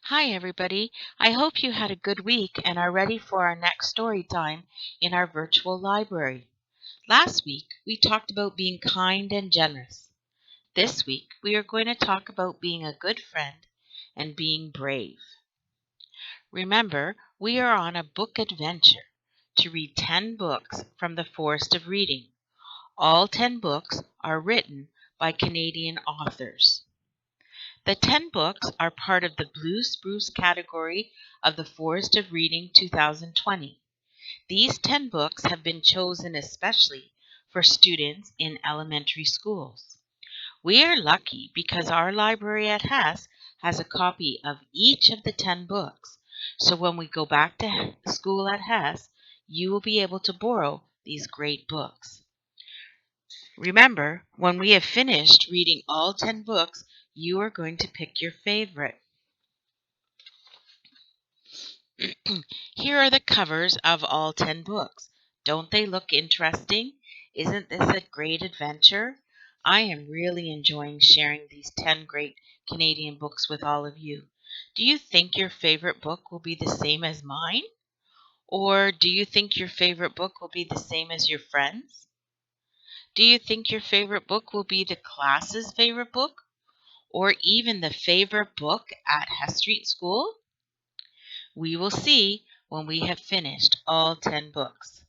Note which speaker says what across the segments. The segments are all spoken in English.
Speaker 1: Hi, everybody. I hope you had a good week and are ready for our next story time in our virtual library. Last week, we talked about being kind and generous. This week, we are going to talk about being a good friend and being brave. Remember, we are on a book adventure to read 10 books from the Forest of Reading. All 10 books are written by Canadian authors. The 10 books are part of the Blue Spruce category of the Forest of Reading 2020. These 10 books have been chosen especially for students in elementary schools. We are lucky because our library at Hess has a copy of each of the 10 books. So when we go back to school at Hess, you will be able to borrow these great books. Remember, when we have finished reading all 10 books, you are going to pick your favorite. Here are the covers of all 10 books. Don't they look interesting? Isn't this a great adventure? I am really enjoying sharing these 10 great Canadian books with all of you. Do you think your favorite book will be the same as mine? Or do you think your favorite book will be the same as your friends? Do you think your favorite book will be the class's favorite book? Or even the favorite book at Hess Street School? We will see when we have finished all 10 books.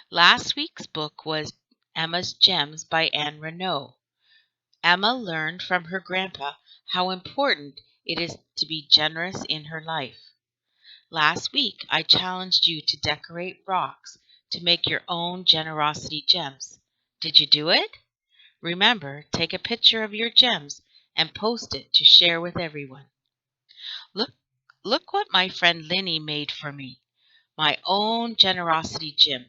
Speaker 1: Last week's book was Emma's Gems by Anne Renaud. Emma learned from her grandpa how important it is to be generous in her life. Last week, I challenged you to decorate rocks to make your own generosity gems. Did you do it? Remember, take a picture of your gems and post it to share with everyone. Look what my friend Linny made for me. My own generosity gem.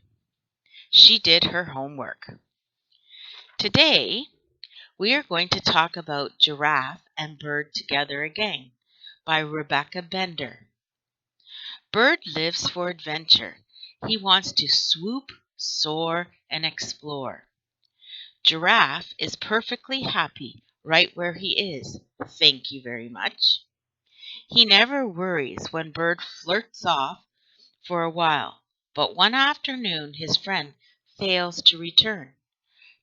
Speaker 1: She did her homework. Today, we are going to talk about Giraffe and Bird Together Again by Rebecca Bender. Bird lives for adventure. He wants to swoop, soar, and explore. Giraffe is perfectly happy right where he is. Thank you very much. He never worries when Bird flirts off for a while, but one afternoon his friend fails to return.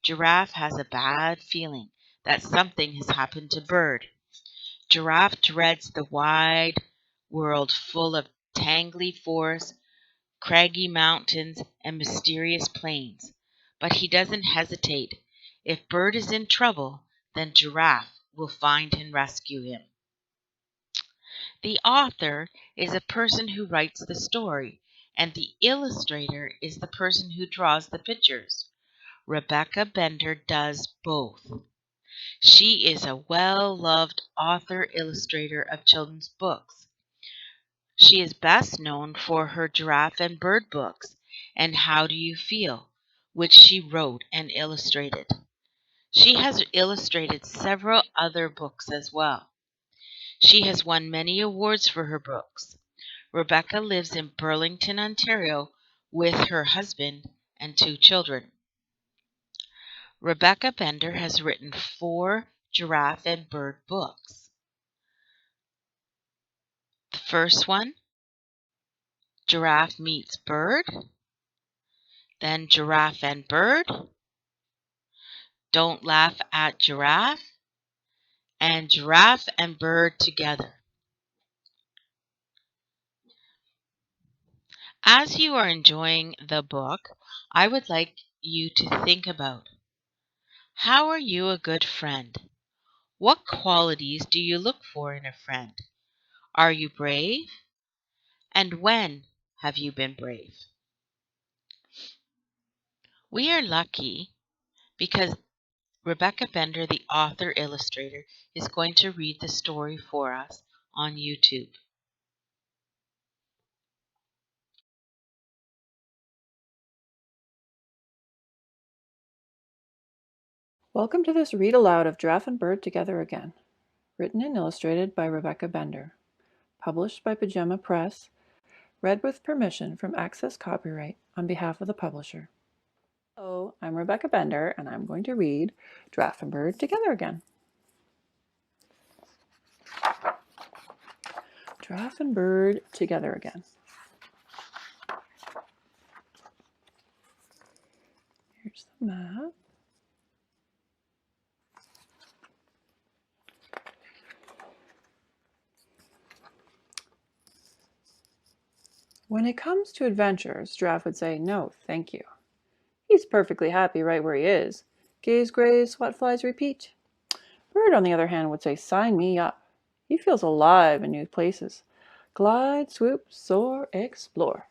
Speaker 1: Giraffe has a bad feeling that something has happened to Bird. Giraffe dreads the wide world full of tangly forests, craggy mountains, and mysterious plains, but he doesn't hesitate. If Bird is in trouble, then Giraffe will find and rescue him. The author is a person who writes the story, and the illustrator is the person who draws the pictures. Rebecca Bender does both. She is a well-loved author-illustrator of children's books. She is best known for her Giraffe and Bird books and How Do You Feel, which she wrote and illustrated. She has illustrated several other books as well. She has won many awards for her books. Rebecca lives in Burlington, Ontario, with her husband and 2 children. Rebecca Bender has written 4 Giraffe and Bird books. The first one, Giraffe Meets Bird, then Giraffe and Bird, Don't Laugh at Giraffe, and Giraffe and Bird Together. As you are enjoying the book, I would like you to think about, how are you a good friend? What qualities do you look for in a friend? Are you brave? And when have you been brave? We are lucky because Rebecca Bender, the author-illustrator, is going to read the story for us on YouTube.
Speaker 2: Welcome to this read aloud of Giraffe and Bird Together Again, written and illustrated by Rebecca Bender, published by Pajama Press, read with permission from Access Copyright on behalf of the publisher. Hello, I'm Rebecca Bender, and I'm going to read Giraffe and Bird Together Again. Giraffe and Bird together again. Here's the map. When it comes to adventures, Giraffe would say, "No, thank you." He's perfectly happy right where he is. Gaze, graze, swat flies, repeat. Bird, on the other hand, would say, "Sign me up." He feels alive in new places. Glide, swoop, soar, explore.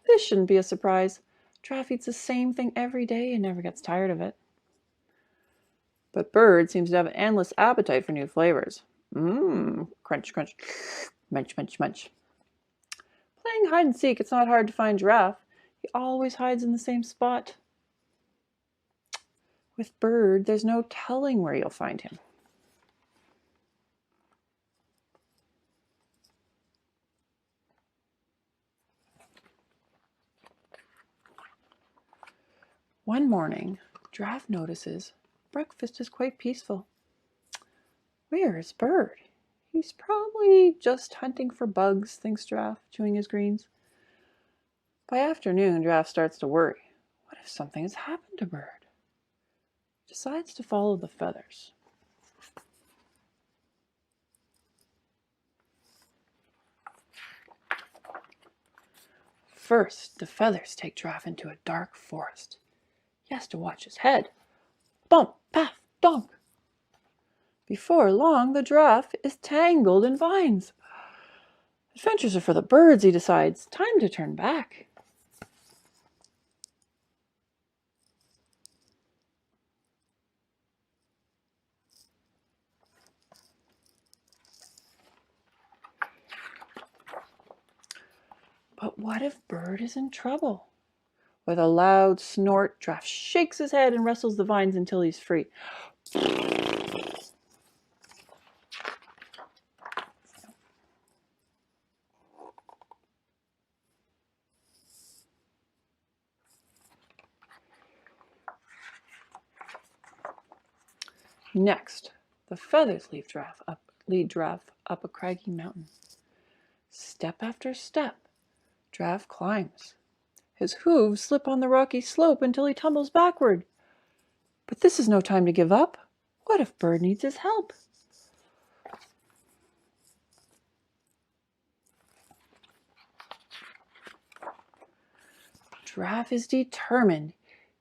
Speaker 2: This shouldn't be a surprise. Giraffe eats the same thing every day and never gets tired of it. But Bird seems to have an endless appetite for new flavors. Crunch, crunch, munch, munch, munch. Playing hide and seek, it's not hard to find Giraffe. He always hides in the same spot. With Bird, there's no telling where you'll find him. One morning, Giraffe notices breakfast is quite peaceful. Where is Bird? He's probably just hunting for bugs, thinks Giraffe, chewing his greens. By afternoon, Giraffe starts to worry. What if something has happened to Bird? He decides to follow the feathers. First, the feathers take Giraffe into a dark forest. He has to watch his head. Bump, paff, donk. Before long, the giraffe is tangled in vines. Adventures are for the birds, he decides. Time to turn back. But what if Bird is in trouble? With a loud snort, Giraffe shakes his head and wrestles the vines until he's free. Next, the feathers lead Giraffe up a craggy mountain. Step after step, Giraffe climbs. His hooves slip on the rocky slope until he tumbles backward. But this is no time to give up. What if Bird needs his help? Giraffe is determined.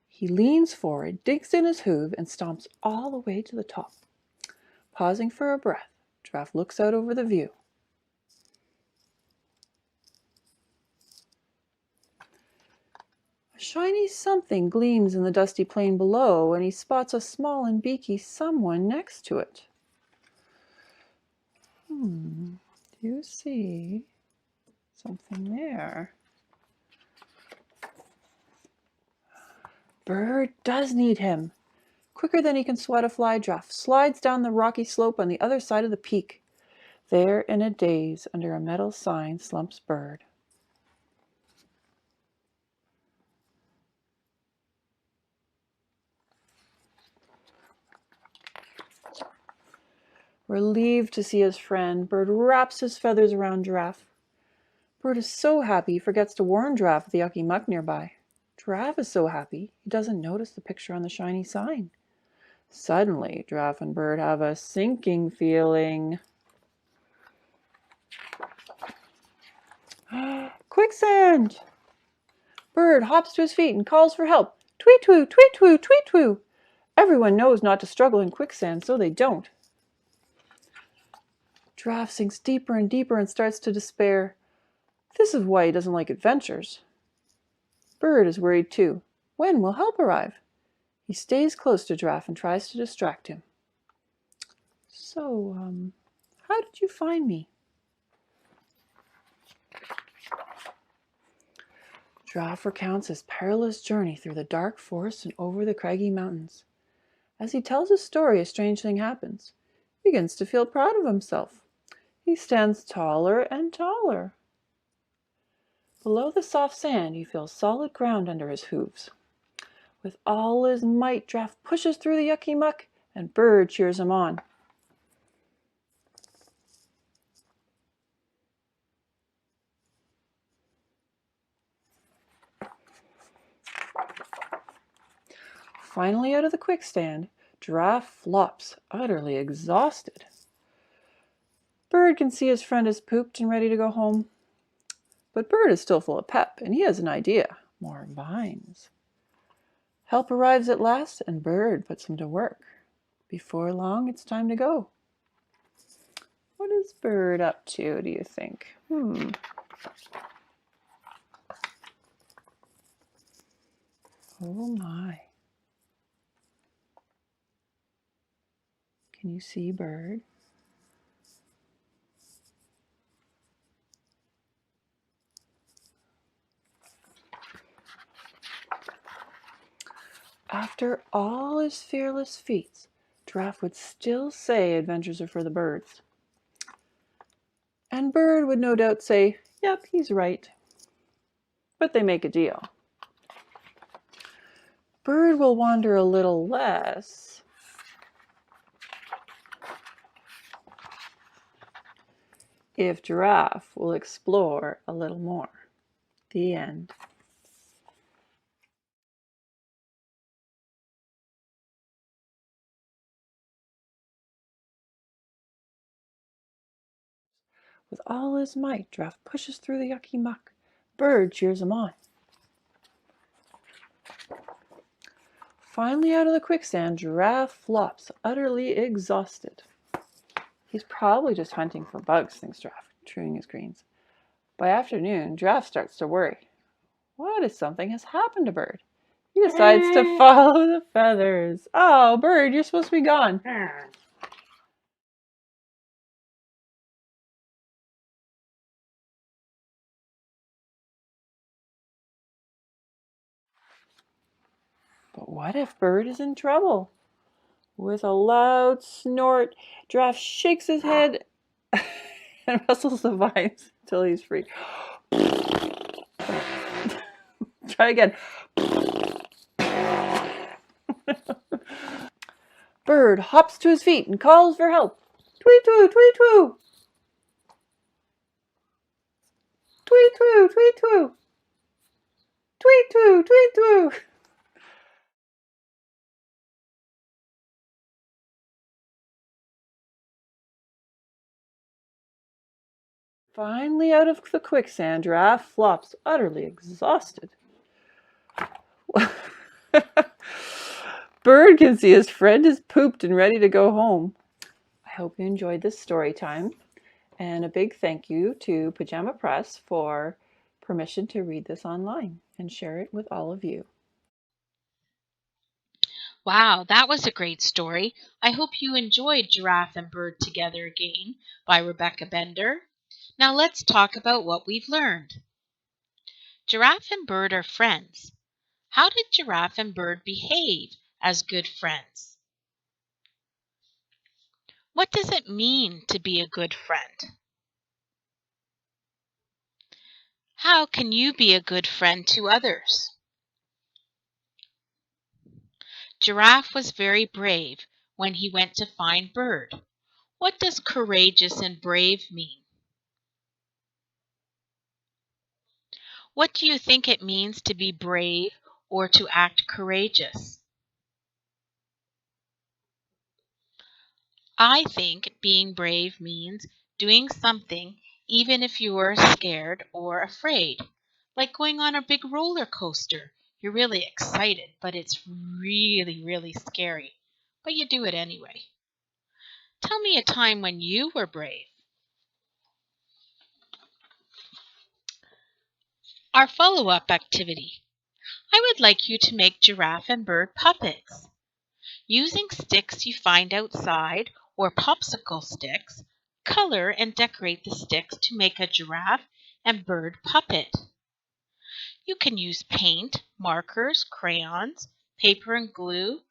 Speaker 2: He leans forward, digs in his hoof, and stomps all the way to the top. Pausing for a breath, Giraffe looks out over the view. A shiny something gleams in the dusty plain below, and he spots a small and beaky someone next to it. Do you see something there? Bird does need him. Quicker than he can swat a fly, Giraffe slides down the rocky slope on the other side of the peak. There, in a daze, under a metal sign, slumps Bird. Relieved to see his friend, Bird wraps his feathers around Giraffe. Bird is so happy he forgets to warn Giraffe of the yucky muck nearby. Giraffe is so happy he doesn't notice the picture on the shiny sign. Suddenly, Giraffe and Bird have a sinking feeling. Quicksand! Bird hops to his feet and calls for help. Tweet-twoo, tweet-twoo, tweet-twoo! Everyone knows not to struggle in quicksand, so they don't. Giraffe sinks deeper and deeper and starts to despair. This is why he doesn't like adventures. Bird is worried too. When will help arrive? He stays close to Giraffe and tries to distract him. So, how did you find me? Giraffe recounts his perilous journey through the dark forest and over the craggy mountains. As he tells his story, a strange thing happens. He begins to feel proud of himself. He stands taller and taller. Below the soft sand, he feels solid ground under his hooves. With all his might, Giraffe pushes through the yucky muck, and Bird cheers him on. Finally out of the quickstand, Giraffe flops, utterly exhausted. Bird can see his friend is pooped and ready to go home. But Bird is still full of pep, and he has an idea. More vines. Help arrives at last, and Bird puts him to work. Before long, it's time to go. What is Bird up to, do you think? Oh my. Can you see Bird? After all his fearless feats, Giraffe would still say adventures are for the birds. And Bird would no doubt say, yep, he's right. But they make a deal. Bird will wander a little less if Giraffe will explore a little more. The end. With all his might, Giraffe pushes through the yucky muck. Bird cheers him on. Finally out of the quicksand, Giraffe flops, utterly exhausted. He's probably just hunting for bugs, thinks Giraffe, chewing his greens. By afternoon, Giraffe starts to worry. What if something has happened to Bird? He decides to follow the feathers. Oh, Bird, you're supposed to be gone. But what if Bird is in trouble? With a loud snort, Giraffe shakes his head and rustles the vines until he's free. Try again. Bird hops to his feet and calls for help. Tweet-twoo, tweet-twoo. Tweet-twoo, tweet-twoo. Tweet-twoo, tweet-twoo. Finally out of the quicksand, Giraffe flops, utterly exhausted. Bird can see his friend is pooped and ready to go home. I hope you enjoyed this story time. And a big thank you to Pajama Press for permission to read this online and share it with all of you.
Speaker 1: Wow, that was a great story. I hope you enjoyed Giraffe and Bird Together Again by Rebecca Bender. Now let's talk about what we've learned. Giraffe and Bird are friends. How did Giraffe and Bird behave as good friends? What does it mean to be a good friend? How can you be a good friend to others? Giraffe was very brave when he went to find Bird. What does courageous and brave mean? What do you think it means to be brave or to act courageous? I think being brave means doing something even if you are scared or afraid. Like going on a big roller coaster. You're really excited, but it's really, really scary. But you do it anyway. Tell me a time when you were brave. Our follow-up activity. I would like you to make Giraffe and Bird puppets. Using sticks you find outside or popsicle sticks, color and decorate the sticks to make a giraffe and bird puppet. You can use paint, markers, crayons, paper and glue,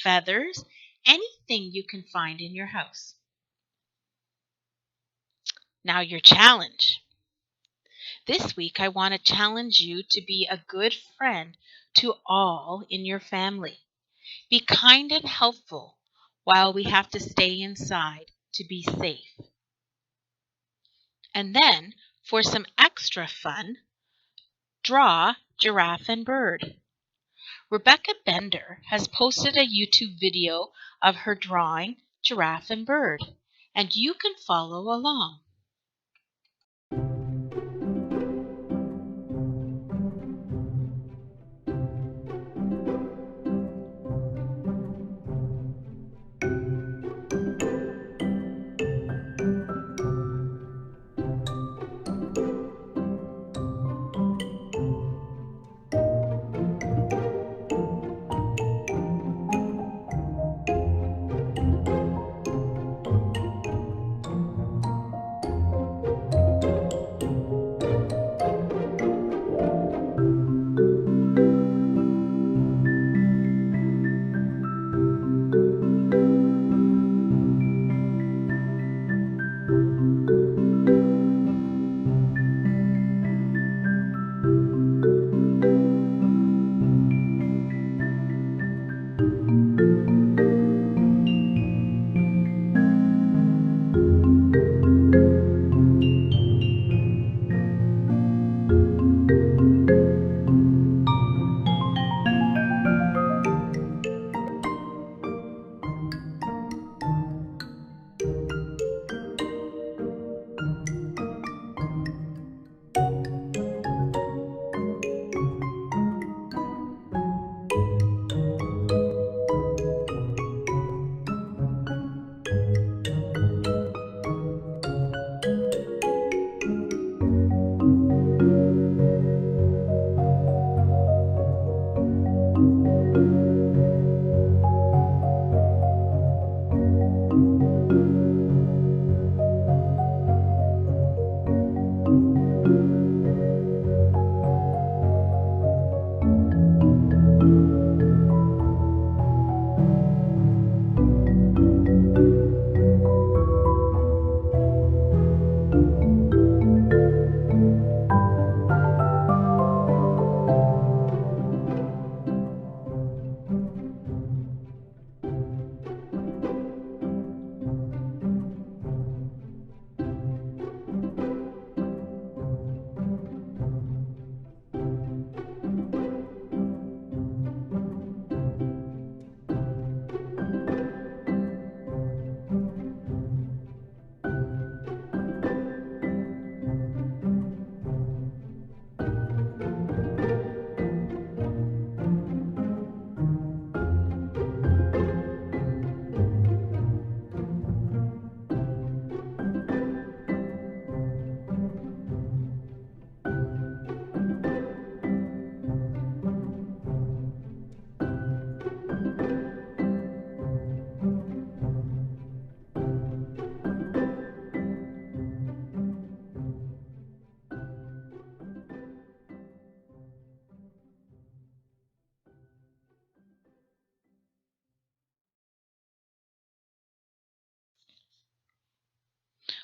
Speaker 1: feathers, anything you can find in your house. Now your challenge. This week I want to challenge you to be a good friend to all in your family. Be kind and helpful while we have to stay inside to be safe. And then, for some extra fun, draw Giraffe and Bird. Rebecca Bender has posted a YouTube video of her drawing Giraffe and Bird, and you can follow along.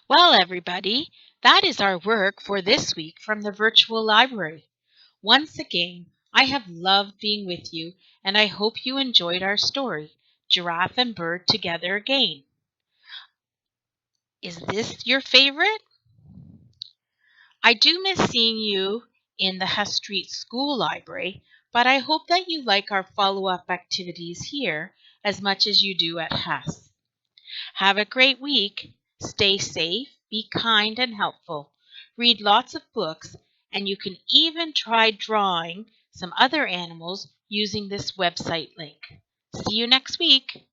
Speaker 1: Well, everybody, that is our work for this week from the virtual library. Once again, I have loved being with you, and I hope you enjoyed our story, Giraffe and Bird Together Again. Is this your favorite? I do miss seeing you in the Huss Street School Library, but I hope that you like our follow-up activities here as much as you do at Huss. Have a great week. Stay safe, be kind and helpful. Read lots of books, and you can even try drawing some other animals using this website link. See you next week.